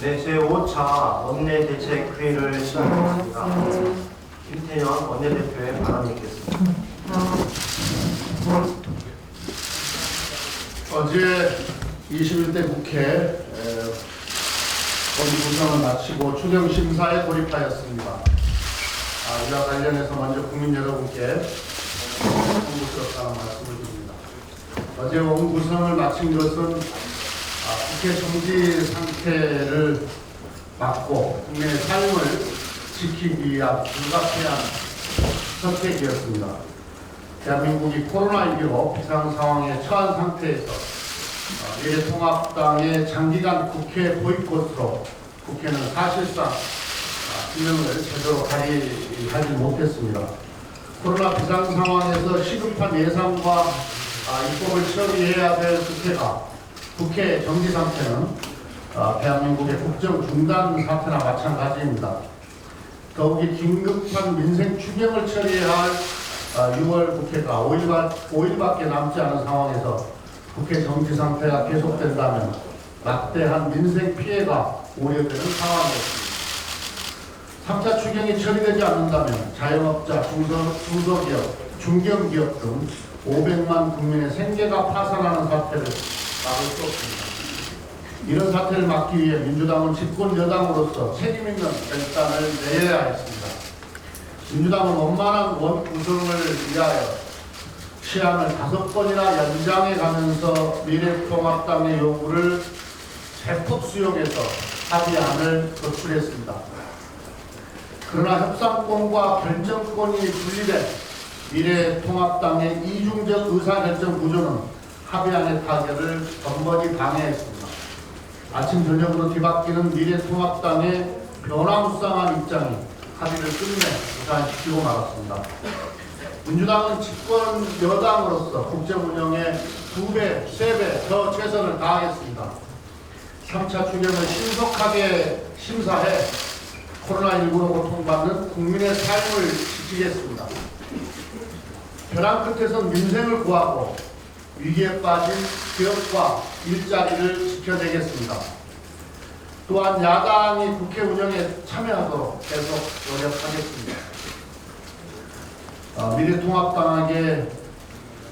네, 제5차 원내대책회의를 시작하겠습니다. 김태년 원내대표의 발언이 있겠습니다. 어제 21대 국회 본구성을 마치고 추경심사에 돌입하였습니다. 이와 관련해서 먼저 국민 여러분께 송구스럽다는 말씀을 드립니다. 어제 원구성을 마친 것은 국회 정지 상태를 막고 국민의 삶을 지키기 위한 불가피한 선택이었습니다. 대한민국이 코로나19로 비상 상황에 처한 상태에서 미래통합당의 장기간 국회 보이콧으로 국회는 사실상 기능을 제대로 발휘하지 못했습니다. 코로나 비상 상황에서 시급한 예산과 입법을 처리해야 될 국회 정지 상태는 대한민국의 국정 중단 사태나 마찬가지입니다. 더욱이 긴급한 민생 추경을 처리해야 할 6월 국회가 5일밖에 남지 않은 상황에서 국회 정지 상태가 계속된다면 막대한 민생 피해가 우려되는 상황이었습니다. 3차 추경이 처리되지 않는다면 자영업자, 중소기업, 중견기업 등 500만 국민의 생계가 파산하는 사태를 막을 수 없습니다. 이런 사태를 막기 위해 민주당은 집권 여당으로서 책임 있는 결단을 내려야 했습니다. 민주당은 원만한 원구성을 위하여 시한을 5번이나 연장해 가면서 미래통합당의 요구를 대폭 수용해서 합의안을 도출했습니다. 그러나 협상권과 결정권이 분리된 미래통합당의 이중적 의사결정 구조는 합의안의 타결을 번번이 방해했습니다. 아침 저녁으로 뒤바뀌는 미래통합당의 변화무쌍한 입장이 합의를 끝내 무산시키고 말았습니다. 민주당은 집권 여당으로서 국정 운영에 2배, 3배 더 최선을 다하겠습니다. 3차 추경을 신속하게 심사해 코로나19로 고통받는 국민의 삶을 지키겠습니다. 벼랑 끝에선 민생을 구하고 위기에 빠진 기업과 일자리를 지켜내겠습니다. 또한 야당이 국회 운영에 참여하도록 계속 노력하겠습니다. 미래통합당에게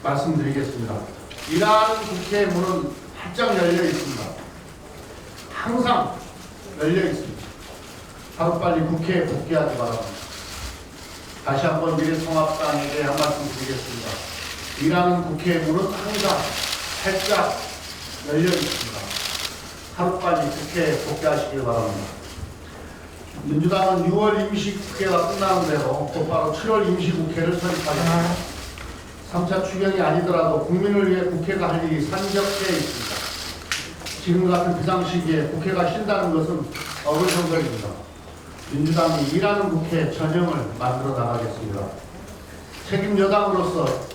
말씀드리겠습니다. 일하는 국회의 문은 활짝 열려 있습니다. 항상 열려 있습니다. 하루빨리 국회에 복귀하기 바랍니다. 다시 한번 미래통합당에게 한 말씀 드리겠습니다. 일하는 국회의 문은 항상 활짝 열려 있습니다. 하루빨리 국회에 복귀하시길 바랍니다. 민주당은 6월 임시국회가 끝나는 대로 곧바로 7월 임시국회를 설립하겠습니다. 3차 추경이 아니더라도 국민을 위해 국회가 할 일이 산적해 있습니다. 지금 같은 비상시기에 국회가 쉰다는 것은 어불성설입니다. 민주당이 일하는 국회 전형을 만들어 나가겠습니다. 책임 여당으로서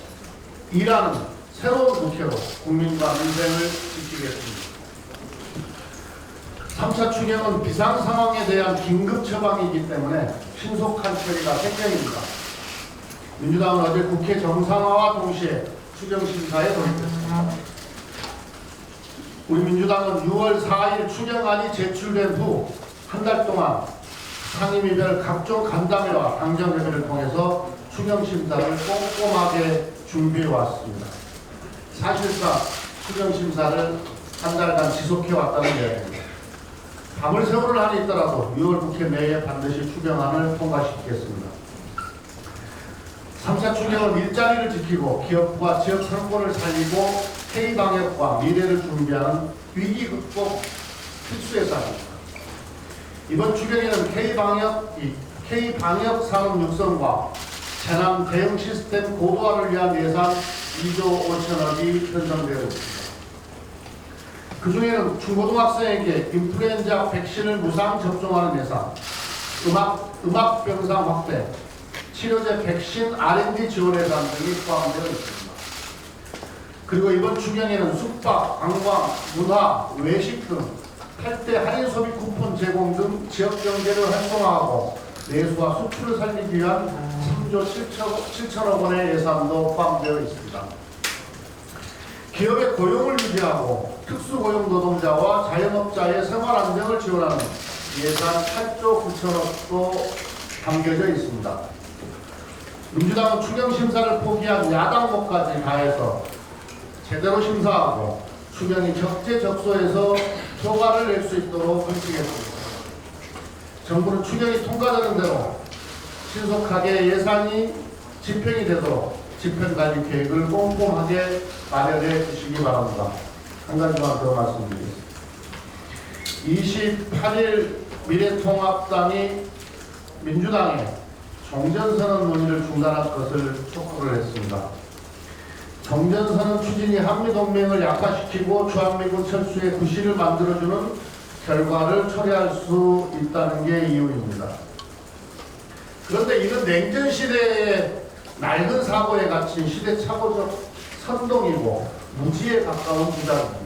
일하는 새로운 국회로 국민과 민생을 지키겠습니다. 3차 추경은 비상 상황에 대한 긴급 처방이기 때문에 신속한 처리가 생명입니다. 민주당은 어제 국회 정상화와 동시에 추경 심사에 돌입했습니다. 우리 민주당은 6월 4일 추경안이 제출된 후 한 달 동안 상임위별 각종 간담회와 당정협의를 통해서 추경 심사를 꼼꼼하게 준비해 왔습니다. 사실상 추경 심사를 한 달간 지속해 왔다는 이야기입니다. 밤을 세월을 한이 있더라도 6월 국회 내에 반드시 추경안을 통과시키겠습니다. 3차 추경은 일자리를 지키고 기업과 지역 상권을 살리고 K방역과 미래를 준비하는 위기 극복 필수 예산입니다. 이번 추경에는 K방역 산업 육성과 재난 대응 시스템 고도화를 위한 예산 2조 5천억이 편성되어 있습니다. 그 중에는 중고등학생에게 인플루엔자 백신을 무상 접종하는 예산, 음악병상 확대, 치료제 백신 R&D 지원 예산 등이 포함되어 있습니다. 그리고 이번 추경에는 숙박, 관광, 문화, 외식 등 8대 할인 소비 쿠폰 제공 등 지역 경제를 활성화하고 내수와 수출을 살리기 위한 3조 7천억 원의 예산도 포함되어 있습니다. 기업의 고용을 유지하고 특수고용 노동자와 자영업자의 생활 안정을 지원하는 예산 8조 9천억도 담겨져 있습니다. 민주당은 추경 심사를 포기한 야당 몫까지 다해서 제대로 심사하고 추경이 적재적소에서 효과를 낼 수 있도록 벌칙했습니다. 정부는 추경이 통과되는 대로 신속하게 예산이 집행이 되도록 집행관리 계획을 꼼꼼하게 마련해 주시기 바랍니다. 한 가지만 더 말씀드리겠습니다. 28일 미래통합당이 민주당의 종전선언 논의를 중단할 것을 촉구를 했습니다. 종전선언 추진이 한미동맹을 약화시키고 주한미군 철수의 구실을 만들어주는 결과를 초래할 수 있다는 게 이유입니다. 그런데 이는 냉전시대의 낡은 사고에 갇힌 시대착오적 선동이고 무지에 가까운 주장입니다.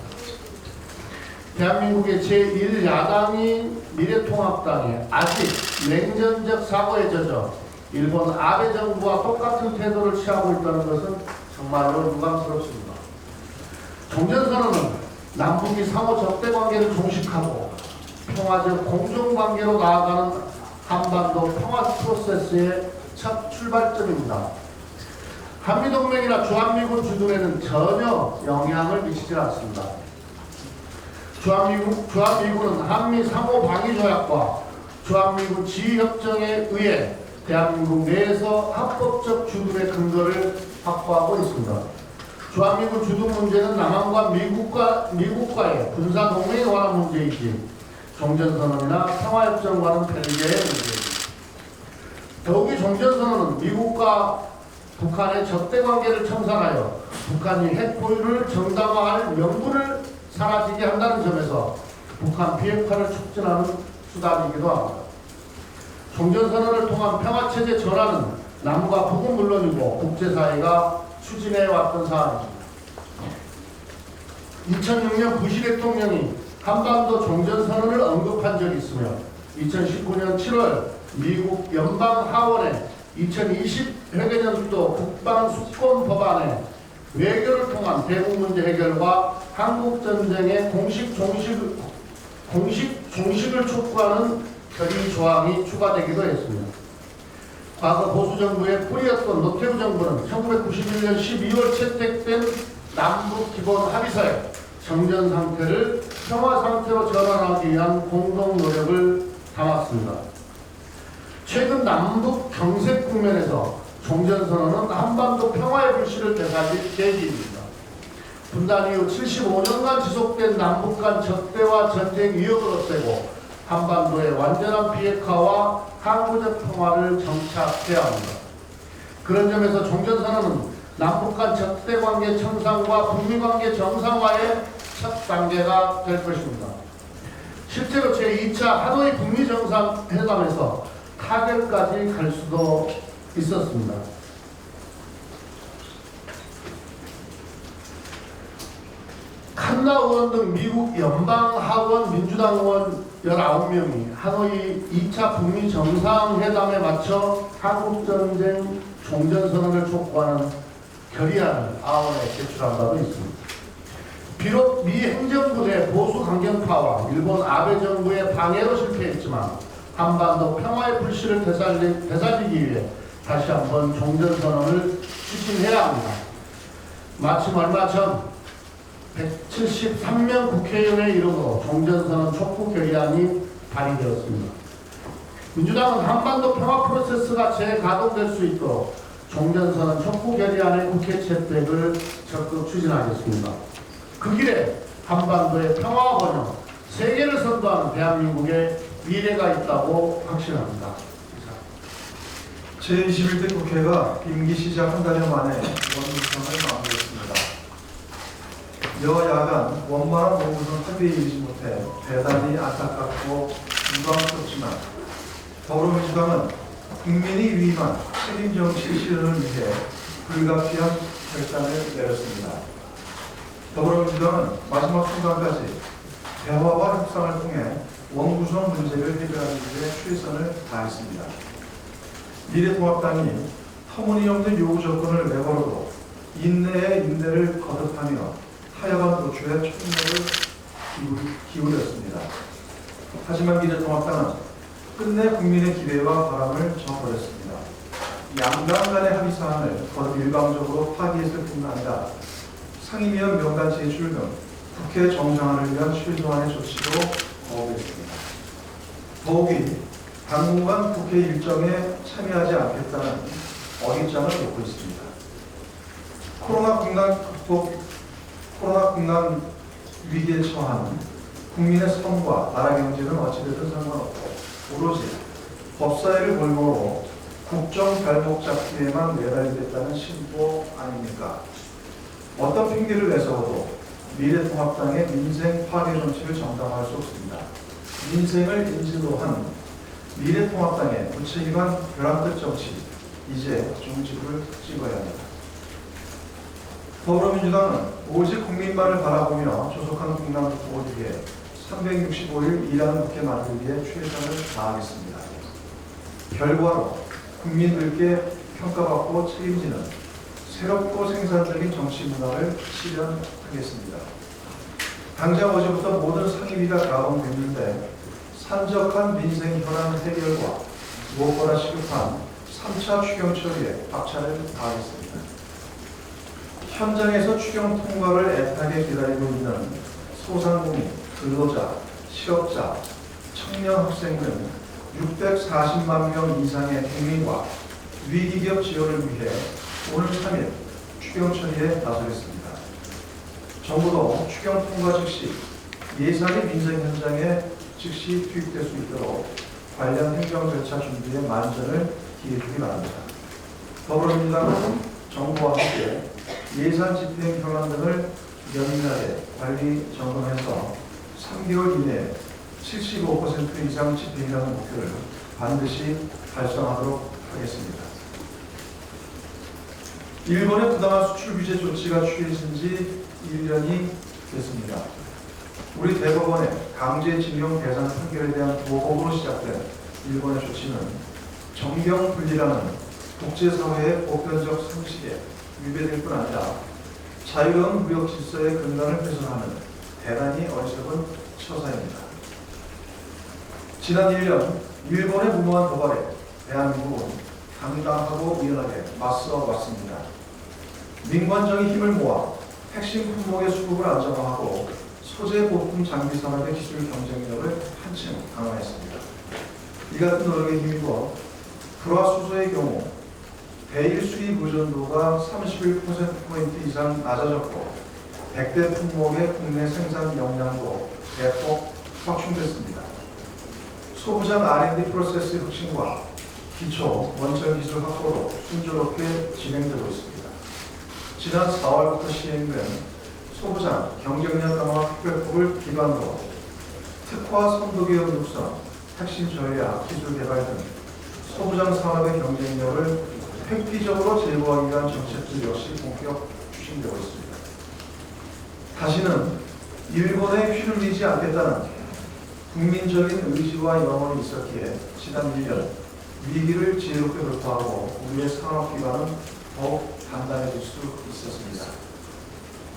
대한민국의 제1야당인 미래통합당이 아직 냉전적 사고에 젖어 일본 아베 정부와 똑같은 태도를 취하고 있다는 것은 정말로 유감스럽습니다. 종전선언은 남북이 상호 적대관계를 종식하고 평화적 공정관계로 나아가는 한반도 평화 프로세스의 첫 출발점입니다. 한미동맹이나 주한미군 주둔에는 전혀 영향을 미치지 않습니다. 주한미군은 한미 상호방위조약과 주한미군 지휘협정에 의해 대한민국 내에서 합법적 주둔의 근거를 확보하고 있습니다. 주한미군 주둔 문제는 남한과 미국과의 군사동맹에 관한 문제이지 종전선언이나 평화협정과는 별개의 문제입니다. 더욱이 종전선언은 미국과 북한의 적대관계를 청산하여 북한이 핵 보유를 정당화할 명분을 사라지게 한다는 점에서 북한 비핵화를 촉진하는 수단이기도 합니다. 종전선언을 통한 평화체제 전환은 남과 북은 물론이고 국제사회가 추진해왔던 사안입니다. 2006년 부시 대통령이 한반도 종전선언을 언급한 적이 있으며 2019년 7월 미국 연방하원의 2020 회계년도 국방수권 법안에 외교를 통한 대북 문제 해결과 한국전쟁의 공식 종식을 촉구하는 결의 조항이 추가되기도 했습니다. 과거 보수정부의 뿌리였던 노태우 정부는 1991년 12월 채택된 남북기본합의서에 정전 상태를 평화 상태로 전환하기 위한 공동 노력을 담았습니다. 최근 남북 경색 국면에서 종전선언은 한반도 평화의 불씨를 되살릴 계기입니다. 분단 이후 75년간 지속된 남북 간 적대와 전쟁 위협을 없애고 한반도의 완전한 비핵화와 항구적 평화를 정착해야 합니다. 그런 점에서 종전선언은 남북 간 적대관계 청산과 북미관계 정상화의 첫 단계가 될 것입니다. 실제로 제2차 하노이 북미 정상회담에서 타결까지 갈 수도 있었습니다. 칸나 의원 등 미국 연방하원 민주당 의원 19명이 하노이 2차 북미 정상회담에 맞춰 한국전쟁 종전선언을 촉구하는 결의안을 하원에 제출한 바도 있습니다. 비록 미 행정부 내 보수 강경파와 일본 아베 정부의 방해로 실패했지만 한반도 평화의 불씨를 되살리기 위해 다시 한번 종전선언을 추진해야 합니다. 마침 얼마 전 173명 국회의원의 이름으로 종전선언 촉구 결의안이 발의되었습니다. 민주당은 한반도 평화 프로세스가 재가동될 수 있도록 종전선언 촉구 결의안의 국회 채택을 적극 추진하겠습니다. 그 길에 한반도의 평화와 번영, 세계를 선도하는 대한민국의 미래가 있다고 확신합니다. 제21대 국회가 임기 시작 한 달여 만에 원구성을 마무리했습니다. 여야간 원만한 원구성 합의에 이르지 못해 대단히 안타깝고 유감스럽지만 더불어민주당은 국민이 위임한 책임정치 실현을 위해 불가피한 결단을 내렸습니다. 더불어민주당은 마지막 순간까지 대화와 협상을 통해 원구성 문제를 해결하는 데 최선을 다했습니다. 미래통합당이 터무니없는 요구 조건을 내걸어도 인내의 인내를 거듭하며 타협한 도출에 총력을 기울였습니다. 하지만 미래통합당은 끝내 국민의 기대와 바람을 저버렸습니다. 양당 간의 합의 사항을 거듭 일방적으로 파기했을 뿐 아니라 상임위원 명단 제출 등 국회 정상화를 위한 최소한의 조치도 거부했습니다. 더욱이 당분간 국회 일정에 참여하지 않겠다는 어깃장을 놓고 있습니다. 코로나 국난 위기에 처한 국민의 삶과 나라 경제는 어찌되든 상관없고 오로지 법사위를 골고루 국정 발목 잡기에만 매달리겠다는 신보 아닙니까? 어떤 핑계를 내서도 미래통합당의 민생 파괴 정치를 정당화할 수 없습니다. 민생을 인지도 한 미래통합당의 무책임한 벼랑끝 정치, 이제 종지부를 찍어야 합니다. 더불어민주당은 오직 국민만을 바라보며 조속한 국난 극복을 위해 365일 일하는 국회 만들기에 최선을 다하겠습니다. 결과로 국민들께 평가받고 책임지는 새롭고 생산적인 정치 문화를 실현하겠습니다. 당장 어제부터 모든 상임위가 가동됐는데 산적한 민생 현안 해결과 무엇보다 시급한 3차 추경 처리에 박차를 가하겠습니다. 현장에서 추경 통과를 애타게 기다리고 있는 소상공인, 근로자, 실업자, 청년 학생 등 640만 명 이상의 국민과 위기기업 지원을 위해 오늘 3일 추경 처리에 나서겠습니다. 정부도 추경 통과 즉시 예산이 민생 현장에 즉시 투입될 수 있도록 관련 행정 절차 준비에 만전을 기해주기 바랍니다. 더불어민주당은 정부와 함께 예산 집행 현안 등을 연밀하게 관리 점검해서 3개월 이내에 75% 이상 집행이라는 목표를 반드시 달성하도록 하겠습니다. 일본의 부당한 수출 규제 조치가 취해진 지 1년이 됐습니다. 우리 대법원의 강제징용 배상 판결에 대한 보복으로 시작된 일본의 조치는 정경분리라는 국제사회의 보편적 상식에 위배될 뿐 아니라 자유로운 무역 질서의 근간을 훼손하는 대단히 어리석은 처사입니다. 지난 1년 일본의 무모한 도발에 대한민국은 당당하고 유연하게 맞서 왔습니다. 민관정이 힘을 모아 핵심 품목의 수급을 안정화하고 소재 부품 장비 산업의 기술 경쟁력을 한층 강화했습니다. 이 같은 노력에 힘입어 불화 수소의 경우 대일 수입 의존도가 31%포인트 이상 낮아졌고 100대 품목의 국내 생산 역량도 대폭 확충됐습니다. 소부장 R&D 프로세스 혁신과 기초 원천 기술 확보도 순조롭게 진행되고 있습니다. 지난 4월부터 시행된 소부장 경쟁력 강화 특별법을 기반으로 특화 선도기업 육성, 핵심 전략, 기술 개발 등 소부장 산업의 경쟁력을 획기적으로 제고하기 위한 정책들 역시 본격 추진되고 있습니다. 다시는 일본에 휘둘리지 않겠다는 국민적인 의지와 영혼이 있었기에 지난 1년 위기를 지혜롭게 돌파하고 우리의 산업 기반은 더욱 단단해질 수 있었습니다.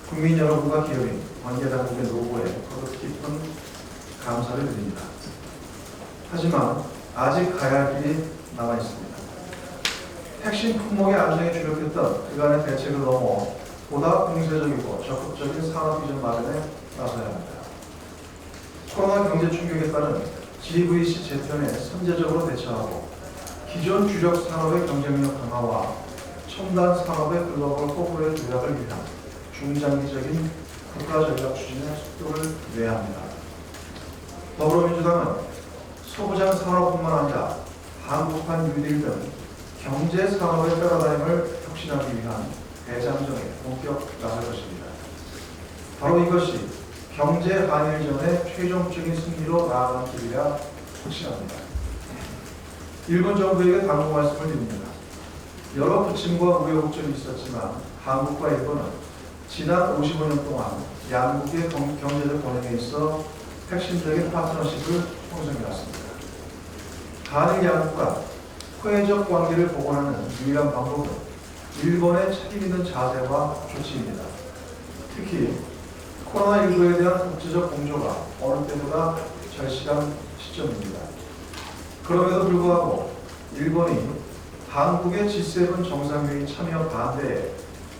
국민 여러분과 기업인, 관계당국의 노고에 거듭 깊은 감사를 드립니다. 하지만 아직 가야 할 길이 남아 있습니다. 핵심 품목의 안정에 주력했던 그간의 대책을 넘어 보다 공세적이고 적극적인 산업 비전 마련에 나서야 합니다. 코로나 경제 충격에 따른 GVC 재편에 선제적으로 대처하고 기존 주력 산업의 경쟁력 강화와 첨단 산업의 글로벌 호불호의 조약을 위한 중장기적인 국가 전략 추진에 속도를 내야 합니다. 더불어민주당은 소부장 산업뿐만 아니라 한국판 뉴딜 등 경제 산업의 패러다임을 혁신하기 위한 대장정에 본격 나설 것입니다. 바로 이것이 경제 한일전의 최종적인 승리로 나아가는 길이라 확신합니다. 일본 정부에게 당부 말씀을 드립니다. 여러 부침과 우여곡절이 있었지만 한국과 일본은 지난 55년 동안 양국의 경제적 번영에 있어 핵심적인 파트너십을 형성해왔습니다. 한일 양국 간 호혜적 관계를 복원하는 유일한 방법은 일본의 책임있는 자세와 조치입니다. 특히 코로나19에 대한 국제적 공조가 어느 때보다 절실한 시점입니다. 그럼에도 불구하고 일본이 한국의 G7 정상회의 참여 반대에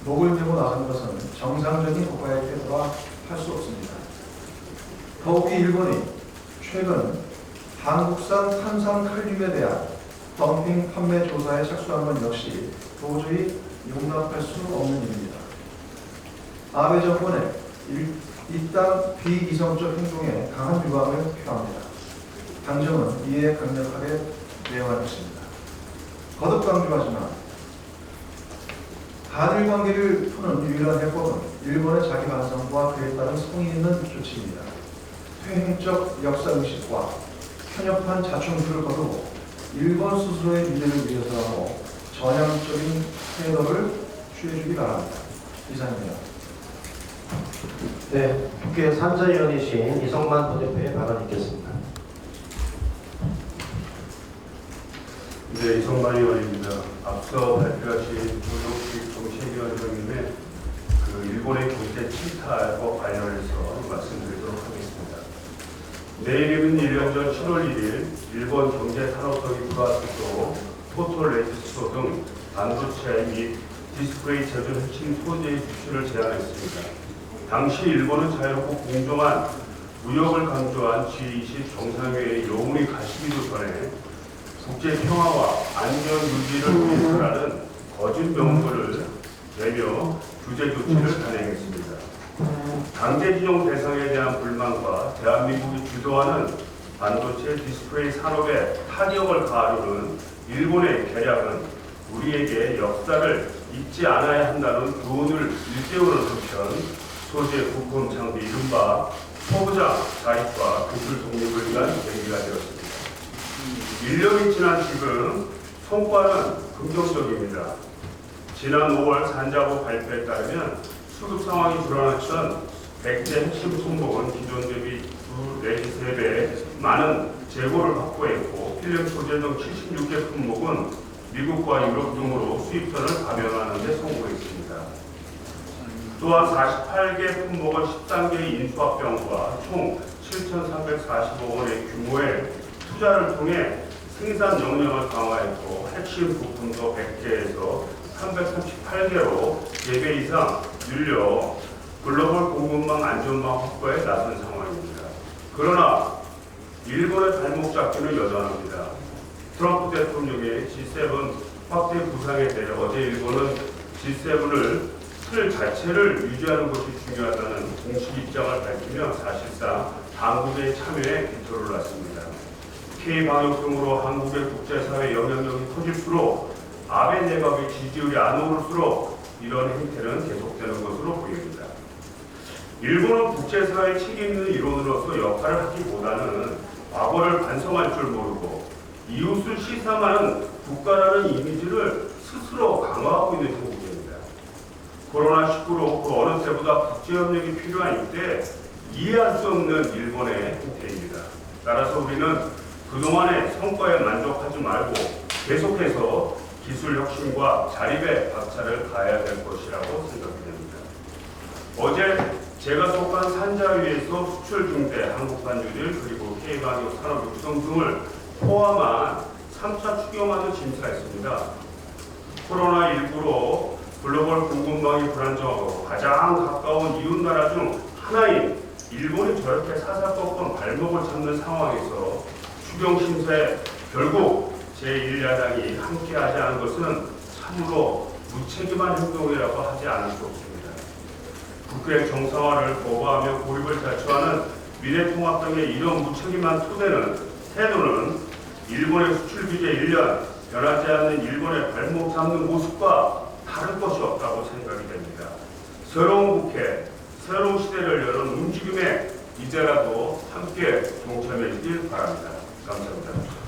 목을 메고 나선 것은 정상적인 국가의 태도라 할 수 없습니다. 더욱이 일본이 최근 한국산 탄산칼륨에 대한 덤핑 판매 조사에 착수한 것 역시 도저히 용납할 수 없는 일입니다. 아베 정권의 이딴 비이성적 행동에 강한 유감을 표합니다. 당정은 이에 강력하게 대응할 것입니다. 거듭 강조하지만 한일 관계를 푸는 유일한 해법은 일본의 자기 반성과 그에 따른 성의 있는 조치입니다. 퇴행적 역사의식과 편협한 자충수를 거두고 일본 스스로의 미래를 위해서라도 전향적인 태도를 취해주기 바랍니다. 이상입니다. 네, 국회 산자위원이신 이성만 부대표의 발언이 있겠습니다. 네, 이성만 의원입니다. 앞서 발표하신 조정식 정책위원장님의 일본의 경제 침탈과 관련해서 말씀드리도록 하겠습니다. 내일이면 1년 전 7월 1일 일본 경제산업성이 플러스도 포토레지스토 등 반도체 및 디스플레이 제조 핵심 소재의 수출을 제한했습니다. 당시 일본은 자유롭고 공정한 무역을 강조한 G20 정상회의 영혼이 가시기도 전에 국제 평화와 안전 유지를 위해서라는 거짓 명분을 내며 규제 조치를 단행했습니다. 강제 지정 대상에 대한 불만과 대한민국이 주도하는 반도체 디스플레이 산업에 타격을 가하려는 일본의 계략은 우리에게 역사를 잊지 않아야 한다는 교훈을 일깨우는 한편 소재 부품 장비 이른바 소부장 자립과 기술 독립을 위한 계기가 되었습니다. 1년이 지난 지금 성과는 긍정적입니다. 지난 5월 산자부 발표에 따르면 수급 상황이 불안했던 100대 핵심 품목은 기존 대비 2 내지 3배 많은 재고를 확보했고 필름 소재 등 76개 품목은 미국과 유럽 등으로 수입선을 감행하는 데 성공했습니다. 또한 48개 품목은 13개의 인수합병과 총 7,345억 원의 규모의 투자를 통해 생산 역량을 강화했고 핵심 부품도 100개에서 338개로 4배 이상 늘려 글로벌 공급망 안전망 확보에 나선 상황입니다. 그러나 일본의 발목 잡기는 여전합니다. 트럼프 대통령의 G7 확대 구상에 대해 어제 일본은 G7을 틀 자체를 유지하는 것이 중요하다는 공식 입장을 밝히며 사실상 한국의 참여에 기초를 놨습니다. K방역 등으로 한국의 국제사회 영향력이 커질수록 아베 내각의 지지율이 안 오를수록 이런 행태는 계속되는 것으로 보입니다. 일본은 국제사회 책임 있는 일원으로서 역할을 하기보다는 과거를 반성할 줄 모르고 이웃을 시sam하는 국가라는 이미지를 스스로 강화하고 있는 형국입니다. 코로나19로 그 어느 때보다 국제협력이 필요한 이때 이해할 수 없는 일본의 행태입니다. 따라서 우리는 그동안의 성과에 만족하지 말고 계속해서 기술 혁신과 자립의 박차를 가해야 될 것이라고 생각이 됩니다. 어제 제가 속한 산자위에서 수출 중대, 한국산 유질 그리고 K방역 산업 육성 등을 포함한 3차 추경안을 심사했습니다. 코로나19로 글로벌 공급망이 불안정하고 가장 가까운 이웃나라 중 하나인 일본이 저렇게 사사건건 발목을 잡는 상황에서 추경 심사에 결국 제1야당이 함께하지 않은 것은 참으로 무책임한 행동이라고 하지 않을 수 없습니다. 국회 정상화를 거부하며 고립을 자초하는 미래통합당의 이런 무책임한 태도는 일본의 수출 규제 1년 변하지 않는 일본의 발목 잡는 모습과 다를 것이 없다고 생각이 됩니다. 새로운 국회, 새로운 시대를 여는 움직임에 이제라도 함께 동참해 주길 바랍니다. 감사합니다.